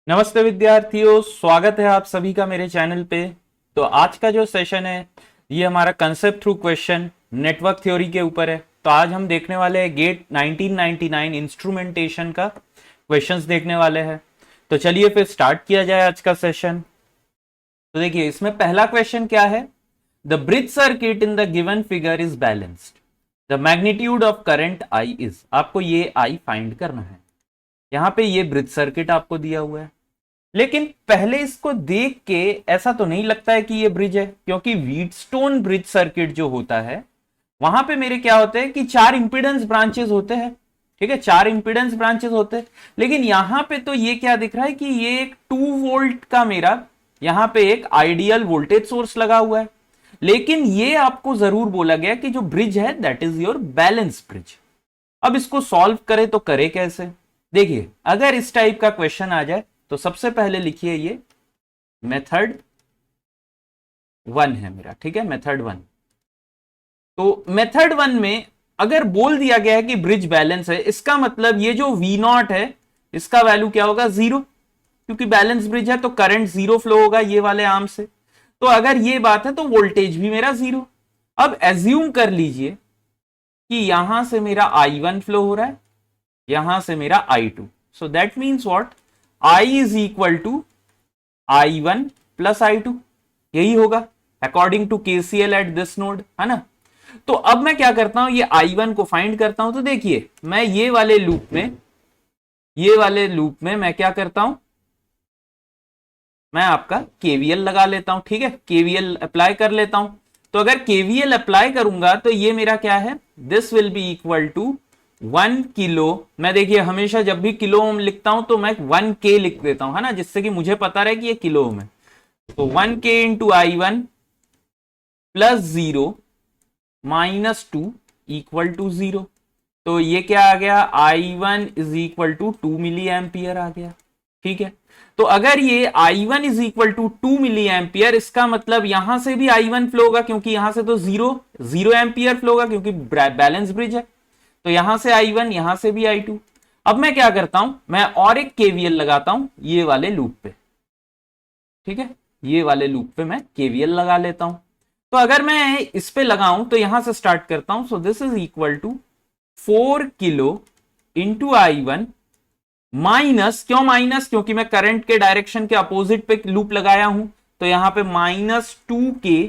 नमस्ते विद्यार्थियों, स्वागत है आप सभी का मेरे चैनल पे। तो आज का जो सेशन है ये हमारा concept through question network theory के ऊपर है। तो आज हम देखने वाले हैं गेट 1999 इंस्ट्रूमेंटेशन का क्वेश्चंस देखने वाले हैं। तो चलिए फिर स्टार्ट किया जाए आज का सेशन। तो देखिए इसमें पहला क्वेश्चन क्या है। The bridge circuit in the given figure is balanced. The magnitude of current I is. आपको ये आई फाइंड करना है। यहां पे ये ब्रिज सर्किट आपको दिया हुआ है, लेकिन पहले इसको देख के ऐसा तो नहीं लगता है कि ये ब्रिज है, क्योंकि व्हीटस्टोन ब्रिज सर्किट जो होता है वहां पे मेरे क्या होते हैं कि चार इंपीडेंस ब्रांचेस होते हैं। ठीक है, चार इंपीडेंस ब्रांचेस होते हैं, लेकिन यहां पे तो ये क्या दिख रहा है कि ये एक 2 वोल्ट का मेरा यहां पे एक आइडियल वोल्टेज सोर्स लगा हुआ है। लेकिन ये आपको जरूर बोला गया कि जो ब्रिज है that is your balance bridge. अब इसको सॉल्व करे तो करे कैसे। देखिए अगर इस टाइप का क्वेश्चन आ जाए तो सबसे पहले लिखिए ये मेथड 1 है मेरा। ठीक है, मेथड 1। तो मेथड 1 में अगर बोल दिया गया है कि ब्रिज बैलेंस है, इसका मतलब ये जो V0 है इसका वैल्यू क्या होगा, 0, क्योंकि बैलेंस ब्रिज है तो करंट 0 फ्लो होगा ये वाले आर्म से। तो अगर ये बात है तो वोल्टेज भी मेरा 0। अब एज्यूम कर लीजिए कि यहां से मेरा I1 फ्लो हो रहा है, यहां से मेरा I2। So that means what, I is equal to I1 plus I2, यही होगा according to KCL at this node, है ना। तो अब मैं क्या करता हूं, ये I1 को फाइंड करता हूं। तो देखिए मैं ये वाले लूप में मैं क्या करता हूं, मैं आपका KVL लगा लेता हूं। ठीक है, KVL अप्लाई कर लेता हूं। तो अगर KVL अप्लाई करूंगा तो ये मेरा क्या है, this will be equal to 1 kilo. मैं देखिए हमेशा जब भी किलो ओम लिखता हूं तो मैं 1K लिख देता हूं, है ना, जिससे कि मुझे पता रहे कि ये किलो ओम है। तो 1K into I1 plus 0 minus 2 equal to 0। तो ये क्या आ गया, I1 is equal to 2 milliampere आ गया। ठीक है, तो अगर ये I1 is equal to 2 milliampere, इसका मतलब यहां से भी I1 फ्लो होगा, क्योंकि यहां से तो 0 एम्पियर फ्लो होगा क्योंकि बैलेंस ब्रिज है। तो यहां से I1, यहां से भी I2। अब मैं क्या करता हूं, मैं और एक KVL लगाता हूं ये वाले लूप पे। ठीक है, ये वाले लूप पे मैं KVL लगा लेता हूं। तो अगर मैं इस पे लगाऊं तो यहां से स्टार्ट करता हूं। So this is equal to 4 kilo into I1 minus, क्यों माइनस, क्योंकि मैं करंट के डायरेक्शन के अपोजिट पे लूप लगाया हूं। तो यहां पे minus 2K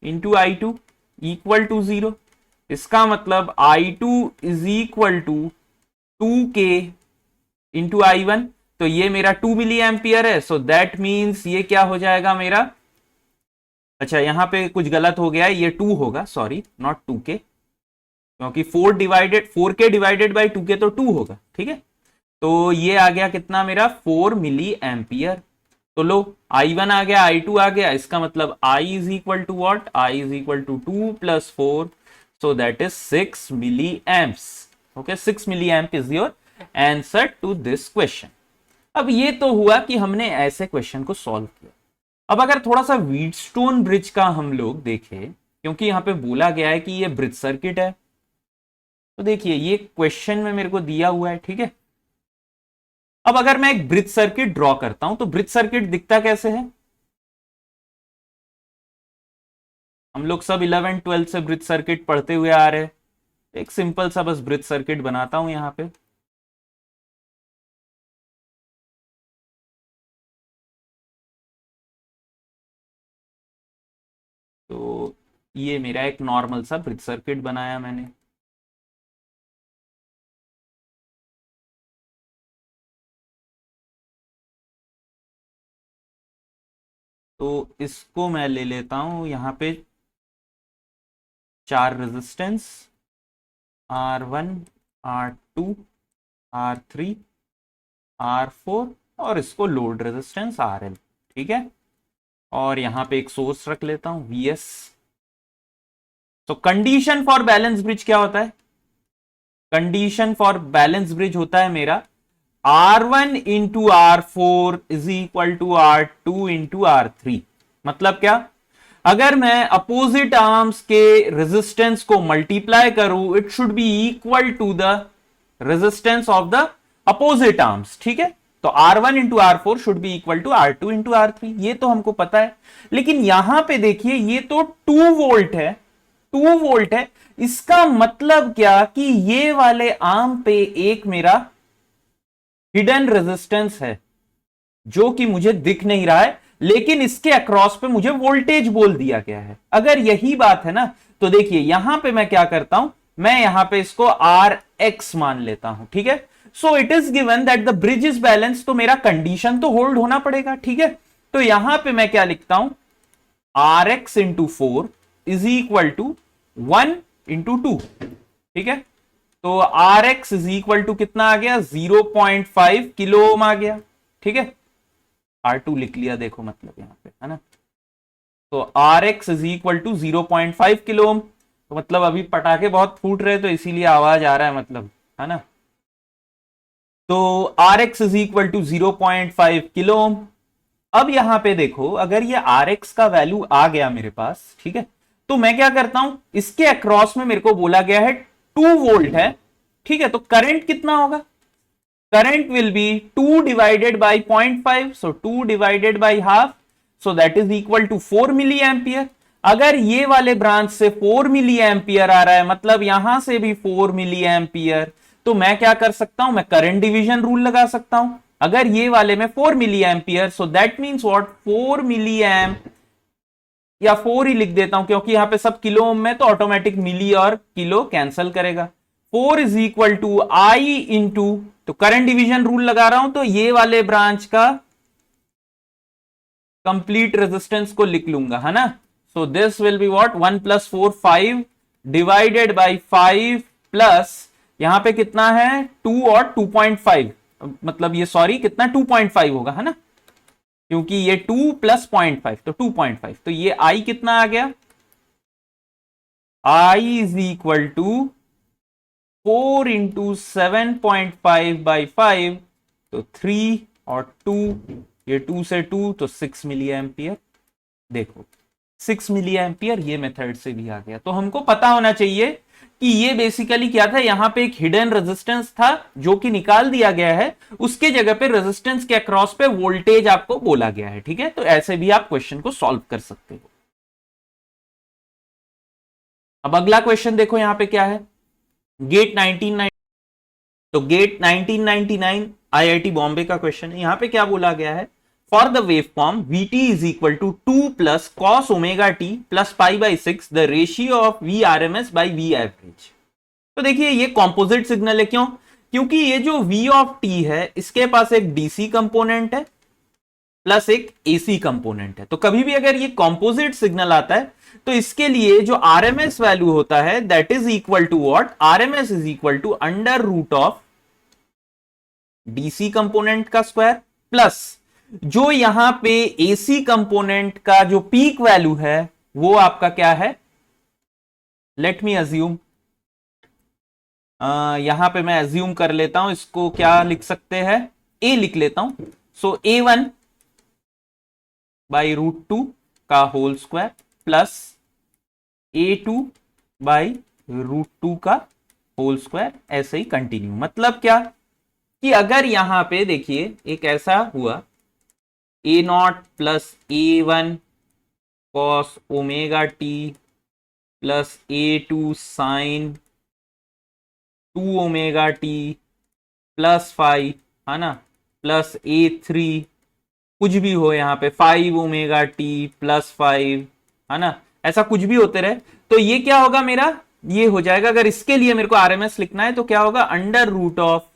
into I2 equal to 0। इसका मतलब I2 is equal to 2K into I1। तो ये मेरा 2 मिली एम्पियर है। सो दैट मीन्स ये क्या हो जाएगा मेरा, अच्छा यहां पे कुछ गलत हो गया है, ये 2 होगा, सॉरी नॉट 2K, क्योंकि 4K डिवाइडेड बाई 2K तो 2 होगा। ठीक है, तो ये आ गया कितना मेरा, 4 मिली एम्पियर। तो लो I1 आ गया, I2 आ गया, इसका मतलब I is equal to what, I is equal to 2 plus 4, so that is 6 milliamps. Okay, 6 milliamp is your answer to this question. अब ये तो हुआ कि हमने ऐसे क्वेश्चन को सॉल्व किया। अब अगर थोड़ा सा व्हीटस्टोन ब्रिज का हम लोग देखें, क्योंकि यहां पे बोला गया है कि ये ब्रिज सर्किट है, तो देखिए ये क्वेश्चन में मेरे को दिया हुआ है। ठीक है, अब अगर मैं एक ब्रिज सर्किट ड्रॉ करता हूं तो ब्रिज सर्किट दिखता कैसे है। हम लोग सब 11 12 से ब्रिज सर्किट पढ़ते हुए आ रहे हैं। एक सिंपल सा बस ब्रिज सर्किट बनाता हूं यहां पे। तो ये मेरा एक नॉर्मल सा ब्रिज सर्किट बनाया मैंने। तो इसको मैं ले लेता हूं यहां पे 4 resistance R1, R2, R3, R4 और इसको लोड रेजिस्टेंस RL। ठीक है, और यहां पे एक सोर्स रख लेता हूं VS। तो कंडीशन फॉर बैलेंस ब्रिज क्या होता है, कंडीशन फॉर बैलेंस ब्रिज होता है मेरा R1 into R4 is equal to R2 into R3। मतलब क्या, अगर मैं अपोजिट आर्म्स के रेजिस्टेंस को मल्टीप्लाई करूं, it should be equal to the resistance of the opposite arms. ठीक है, तो R1 into R4 should be equal to R2 into R3, ये तो हमको पता है। लेकिन यहां पे देखिए ये तो 2 वोल्ट है, 2 वोल्ट है। इसका मतलब क्या कि ये वाले आर्म पे एक मेरा हिडन रेजिस्टेंस है जो कि मुझे दिख नहीं रहा है, लेकिन इसके अक्रॉस पे मुझे वोल्टेज बोल दिया गया है। अगर यही बात है ना, तो देखिए यहां पे मैं क्या करता हूं, मैं यहां पे इसको Rx मान लेता हूं, ठीक है। So it is given that the bridge is balance, तो मेरा कंडीशन तो होल्ड होना पड़ेगा, ठीक है। तो यहां पे मैं क्या लिखता हूं, Rx into 4 is equal to 1 into 2, ठीक है। तो Rx इज इक्वल टू कितना आ गया, 0.5 किलो ओम आ गया, ठीक है। R2 लिख लिया, देखो मतलब यहां पे है ना। तो Rx is equal to 0.5 kilo ohm, तो मतलब अभी पटाखे बहुत फूट रहे तो इसीलिए आवाज आ रहा है, मतलब है ना। तो Rx is equal to 0.5 kilo ohm. अब यहां पे देखो, अगर ये Rx का वैल्यू आ गया मेरे पास, ठीक है, तो मैं क्या करता हूं, इसके अक्रॉस में मेरे को बोला गया है 2 वोल्ट है, ठीक है। तो करंट कितना होगा, current will be 2 divided by 0.5, so 2 divided by half, so that is equal to 4 milli ampere. अगर ये वाले ब्रांच से 4 मिली एम्पियर आ रहा है, मतलब यहां से भी 4 मिली एम्पियर, तो मैं क्या कर सकता हूं, मैं करंट डिवीजन रूल लगा सकता हूं। अगर ये वाले में 4 milli ampere, so that means what, 4 milli amp, या 4 ही लिख देता हूं क्योंकि यहां पे सब किलो ओम में, तो ऑटोमेटिक मिली और किलो कैंसल करेगा। 4 is equal to I into, तो करंट डिवीजन रूल लगा रहा हूं, तो ये वाले ब्रांच का कंप्लीट रेजिस्टेंस को लिख लूंगा, है ना। सो this will be what, 1 plus 4 5 divided by 5 plus यहां पे कितना है 2 और 2.5, मतलब ये सॉरी कितना 2.5 होगा, है ना, क्योंकि ये 2 प्लस 0.5 तो 2.5, तो ये आई कितना आ गया, I is equal to 4 into 7.5 by 5, तो 3 और 2, ये 2 से 2 तो 6 मिली एम्पियर। देखो 6 मिली एम्पियर ये मेथड से भी आ गया। तो हमको पता होना चाहिए कि ये बेसिकली क्या था, यहां पे एक हिडन रेजिस्टेंस था जो कि निकाल दिया गया है, उसके जगह पे रेजिस्टेंस के अक्रॉस पे वोल्टेज आपको बोला गया है, ठीक है। तो ऐसे भी आप क्वेश्चन को सॉल्व कर सकते हो। अब अगला क्वेश्चन देखो यहां पे क्या है, गेट 1990, तो गेट 1999 आईआईटी बॉम्बे का क्वेश्चन है। यहां पे क्या बोला गया है, for the wave form Vt is equal to 2 plus cos omega t plus pi by 6 the ratio of V R M S by V average. तो देखिए ये कॉम्पोजिट सिग्नल है, क्यों, क्योंकि ये जो V ऑफ टी है इसके पास एक डीसी कंपोनेंट है प्लस एक एसी कंपोनेंट है। तो कभी भी अगर ये कॉम्पोजिट सिग्नल आता है तो इसके लिए जो आरएमएस वैल्यू होता है that is equal to what, RMS is equal to under root of DC component का स्क्वायर प्लस जो यहां पे एसी कंपोनेंट का जो पीक वैल्यू है वो आपका क्या है, लेट मी अज्यूम, यहां पे मैं अज्यूम कर लेता हूं, इसको क्या लिख सकते हैं, ए लिख लेता हूं। सो A1 बाई रूट 2 का whole square plus A2 by root 2 का होल स्क्वायर, ऐसे ही कंटिन्यू। मतलब क्या कि अगर यहां पे देखिए एक ऐसा हुआ A0 plus A1 cos omega t plus A2 sine 2 omega t plus 5, है ना, प्लस A3 कुछ भी हो यहां पे 5 ओमेगा टी प्लस 5, है ना, ऐसा कुछ भी होते रहे, तो ये क्या होगा मेरा, ये हो जाएगा। अगर इसके लिए मेरे को आरएमएस लिखना है तो क्या होगा, under root of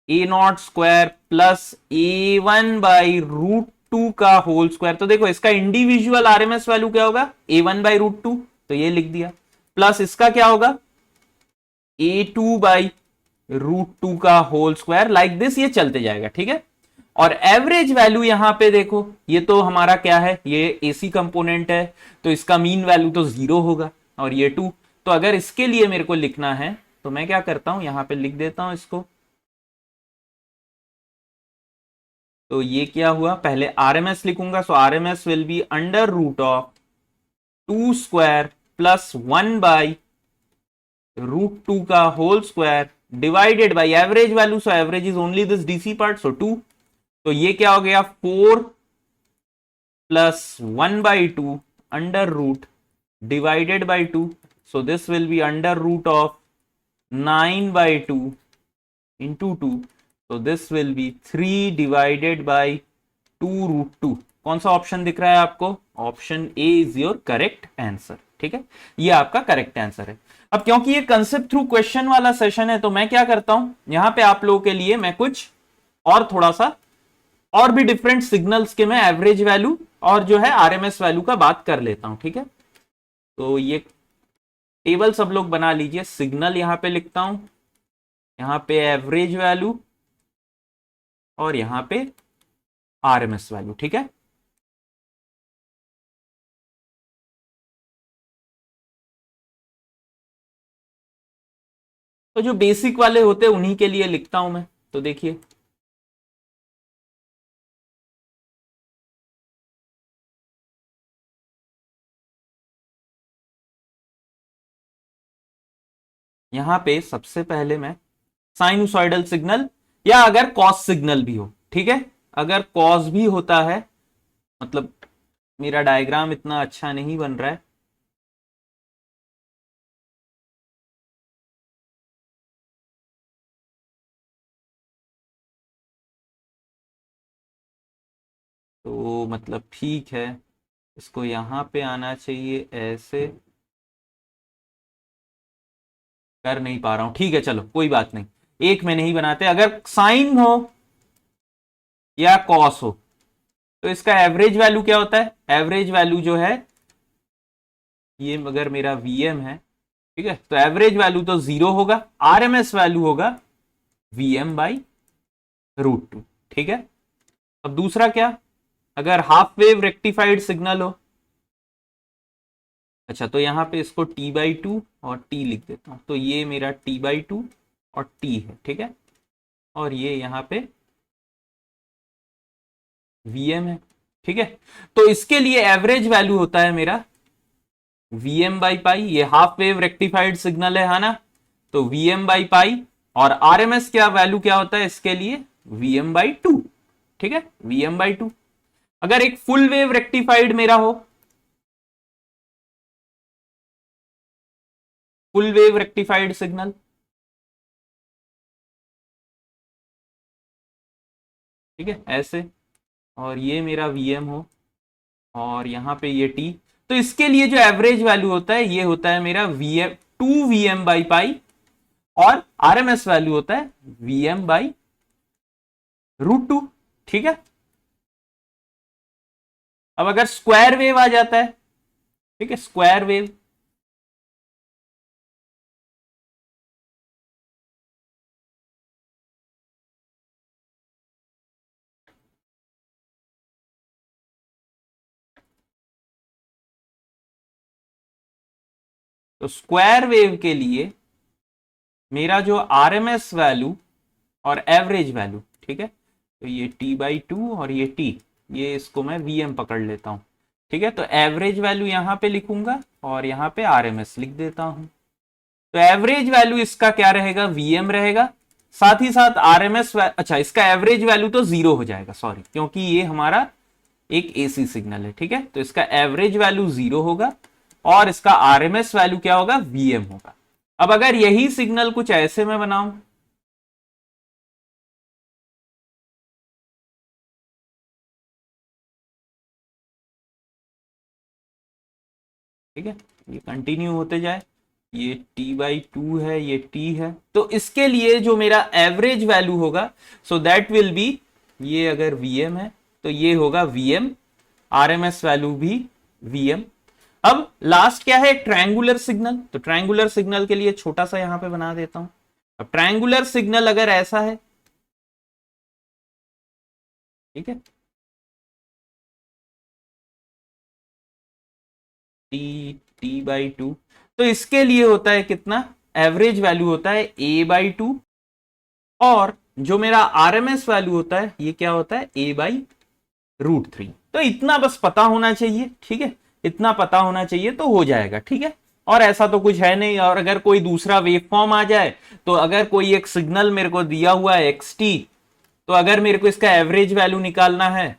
A0 square plus A1 by root 2 का होल स्क्वायर। तो देखो इसका इंडिविजुअल आरएमएस वैल्यू क्या होगा, A1 बाई रूट 2, तो ये लिख दिया, प्लस इसका क्या होगा A2 बाई रूट 2 का होल स्क्वायर, लाइक दिस, ये चलते जाएगा, ठीक है। और एवरेज वैल्यू यहां पे देखो, ये तो हमारा क्या है, ये एसी कंपोनेंट है, तो इसका मीन वैल्यू तो 0 होगा, और ये 2, तो अगर इसके लिए मेरे को लिखना है तो मैं क्या करता हूं, यहां पे लिख देता हूं इसको। तो ये क्या हुआ, पहले आरएमएस लिखूंगा, so RMS will be under root of 2 square plus 1 by root 2 का whole square divided by average value, so average is only this DC part, so 2। तो ये क्या हो गया 4 plus 1/2 under root divided by 2, so this will be under root of 9/2 into 2, so this will be 3 divided by 2√2। कौन सा option दिख रहा है आपको? Option A is your correct answer. ठीक है, ये आपका करेक्ट आंसर है। अब क्योंकि ये कंसेप्ट थ्रू क्वेश्चन वाला सेशन है, तो मैं क्या करता हूं, यहां पे आप लोगों के लिए मैं कुछ और थोड़ा सा और भी डिफरेंट सिग्नल्स के मैं एवरेज वैल्यू और जो है आरएमएस वैल्यू का बात कर लेता हूं। ठीक है, तो ये टेबल सब लोग बना लीजिए। सिग्नल यहां पे लिखता हूं, यहां पे एवरेज वैल्यू और यहां पे आरएमएस वैल्यू। ठीक है, तो जो बेसिक वाले होते हैं उन्हीं के लिए लिखता हूं मैं। तो देखिए यहां पे सबसे पहले मैं साइनोसॉइडल सिग्नल या अगर कॉस सिग्नल भी हो, ठीक है, अगर कॉस भी होता है, मतलब मेरा डायग्राम इतना अच्छा नहीं बन रहा है, तो मतलब ठीक है, इसको यहां पे आना चाहिए, ऐसे कर नहीं पा रहा हूं। ठीक है, चलो कोई बात नहीं, एक में नहीं बनाते। अगर साइन हो या कॉस हो तो इसका एवरेज वैल्यू क्या होता है? एवरेज वैल्यू जो है, ये अगर मेरा वीएम है, ठीक है, तो एवरेज वैल्यू तो 0 होगा, आरएमएस वैल्यू होगा Vm/√2। ठीक है, अब दूसरा क्या, अगर हाफ वेव रेक्टिफाइड सिग्नल हो, अच्छा तो यहां पे इसको T/2 और T लिख देता हूं, तो ये मेरा T/2 और T है। ठीक है, और ये यहां पे Vm है। ठीक है, तो इसके लिए एवरेज वैल्यू होता है मेरा Vm/π, ये हाफ वेव रेक्टिफाइड सिग्नल है ना, तो Vm/π, और आरएमएस क्या वैल्यू क्या होता है इसके लिए? Vm/2। ठीक है, Vm/2। अगर एक फुल वेव रेक्टिफाइड मेरा हो, फुल वेव रेक्टिफाइड सिग्नल, ठीक है, ऐसे, और ये मेरा Vm हो और यहां पे ये T, तो इसके लिए जो एवरेज वैल्यू होता है ये होता है मेरा Vm/π, और आरएमएस वैल्यू होता है Vm/√2। ठीक है, अब अगर स्क्वायर वेव आ जाता है, ठीक है, स्क्वायर वेव, तो स्क्वायर वेव के लिए मेरा जो आरएमएस वैल्यू और एवरेज वैल्यू, ठीक है, तो ये T/2 और ये T, ये इसको मैं Vm पकड़ लेता हूं। ठीक है, तो एवरेज वैल्यू यहां पे लिखूंगा और यहां पे आरएमएस लिख देता हूं। तो एवरेज वैल्यू इसका क्या रहेगा? Vm रहेगा, साथ ही साथ आरएमएस, अच्छा इसका एवरेज वैल्यू तो 0 हो जाएगा, सॉरी, क्योंकि ये हमारा एक एसी सिग्नल है। ठीक है, तो इसका एवरेज वैल्यू 0 होगा और इसका आरएमएस वैल्यू क्या होगा? Vm होगा। अब अगर यही सिग्नल कुछ ऐसे में बनाऊं, ठीक है, ये कंटिन्यू होते जाए, ये T/2 है, ये T है, तो इसके लिए जो मेरा एवरेज वैल्यू होगा, सो दैट विल बी, ये अगर Vm है तो ये होगा Vm, आरएमएस वैल्यू भी Vm। अब लास्ट क्या है? ट्रायंगुलर सिग्नल, तो ट्रायंगुलर सिग्नल के लिए छोटा सा यहां पे बना देता हूं। अब ट्रायंगुलर सिग्नल अगर ऐसा है, ठीक है, T/2, तो इसके लिए होता है कितना? एवरेज वैल्यू होता है A/2, और जो मेरा आरएमएस वैल्यू होता है ये क्या होता है? A/√3। तो इतना बस पता होना चाहिए, ठीक है, इतना पता होना चाहिए तो हो जाएगा। ठीक है, और ऐसा तो कुछ है नहीं। और अगर कोई दूसरा वेव फॉर्म आ जाए, तो अगर कोई एक सिग्नल मेरे को दिया हुआ है xt, तो अगर मेरे को इसका एवरेज वैल्यू निकालना है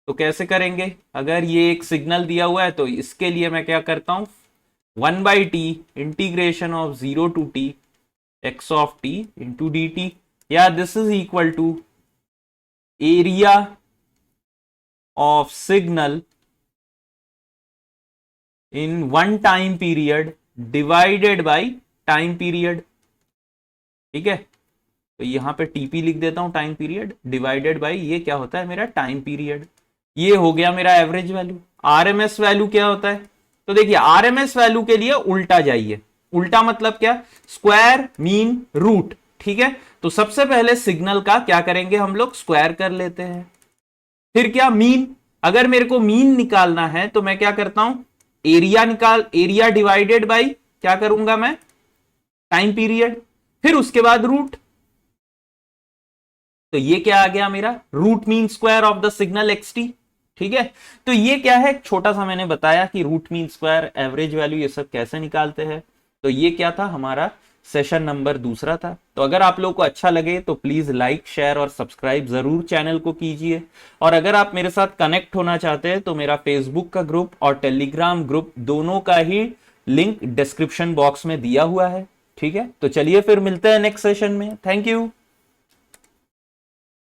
तो कैसे करेंगे? अगर ये एक सिग्नल दिया हुआ है तो इसके लिए मैं क्या करता हूं, 1/t integration of 0 to t x of t into D T, या this is equal to area of signal in one time period divided by time period. ठीक है, तो यहां पे टीपी लिख देता हूं, टाइम पीरियड डिवाइडेड बाय ये क्या होता है मेरा टाइम पीरियड। ये हो गया मेरा एवरेज वैल्यू। आरएमएस वैल्यू क्या होता है? तो देखिए आरएमएस वैल्यू के लिए उल्टा जाइए। उल्टा मतलब क्या? Square mean root. ठीक है, तो सबसे पहले सिग्नल का क्या करेंगे हम लोग, स्क्वायर कर लेते हैं। फिर क्या, मीन। अगर मेरे को मीन निकालना है तो मैं क्या करता हूं, एरिया डिवाइडेड बाई क्या करूंगा मैं, टाइम पीरियड, फिर उसके बाद रूट। तो ये क्या आ गया मेरा, root mean square of the signal xt। ठीक है, तो ये क्या है, छोटा सा मैंने बताया कि root mean square, average value, ये सब कैसे निकालते हैं। तो ये क्या था, हमारा सेशन नंबर दूसरा था। तो अगर आप लोगों को अच्छा लगे तो प्लीज लाइक, शेयर और सब्सक्राइब जरूर चैनल को कीजिए। और अगर आप मेरे साथ कनेक्ट होना चाहते हैं तो मेरा फेसबुक का ग्रुप और टेलीग्राम ग्रुप दोनों का ही लिंक डिस्क्रिप्शन बॉक्स में दिया हुआ है। ठीक है, तो चलिए फिर मिलते हैं नेक्स्ट सेशन में। Thank you.